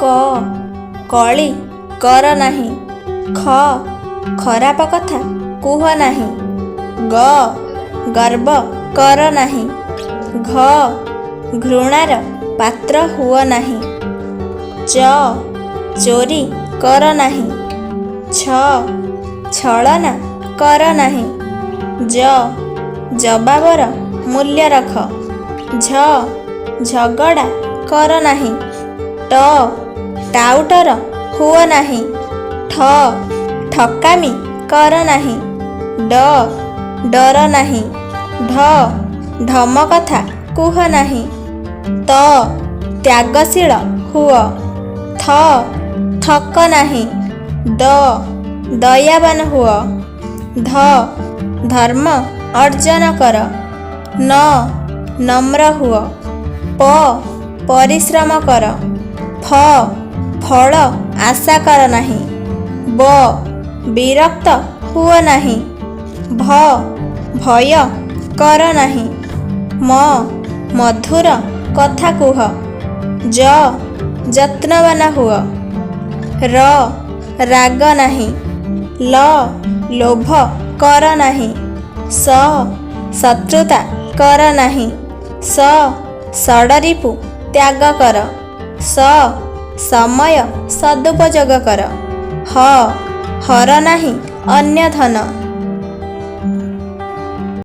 କ କଳି କର ନାହିଁ। ଖ ଖରାପ କଥା କୁହ ନାହିଁ। ଗ ଗର୍ବ କର ନାହିଁ। ଘ ଘୃଣାର ପାତ୍ର ହୁଅ ନାହିଁ। ଚ ଚୋରି କର ନାହିଁ। ଛ ଛଳନା କର ନାହିଁ। ଜ ଜବାବର ମୂଲ୍ୟ ରଖ। ଝ ଝଗଡ଼ା କର ନାହିଁ। ଟ ଟାଉଟର ହୁଅ ନାହିଁ। ଠ ଠକାମି କର ନାହିଁ। ଡ ଡର ନାହିଁ। ଢ ଢମ କଥା କୁହ ନାହିଁ। ତ ତ୍ୟାଗଶୀଳ ହୁଅ। ଥ ଠକ ନାହିଁ। ଦ ଦୟାବାନ ହୁଅ। ଧ ଧର୍ମ ଅର୍ଜନ କର। ନ ନମ୍ର ହୁଅ। ପ ପରିଶ୍ରମ କର। ଫ ଫଳ ଆଶା କର ନାହିଁ। ବ ବିରକ୍ତ ହୁଅ ନାହିଁ। ଭ ଭୟ କର ନାହିଁ। ମ ମଧୁର କଥା କୁହ। ଜ ଯତ୍ନବାନ ହୁଅ। ର ରାଗ ନାହିଁ। ଲ ଲୋଭ କର ନାହିଁ। ସ ଶତ୍ରୁତା କର ନାହିଁ। ସ ଷଡ଼ରିପୁ ତ୍ୟାଗ କର। ସ ସମୟ ସଦୁପଯୋଗ କର। ହ ହର ନାହିଁ ଅନ୍ୟ ଧନ।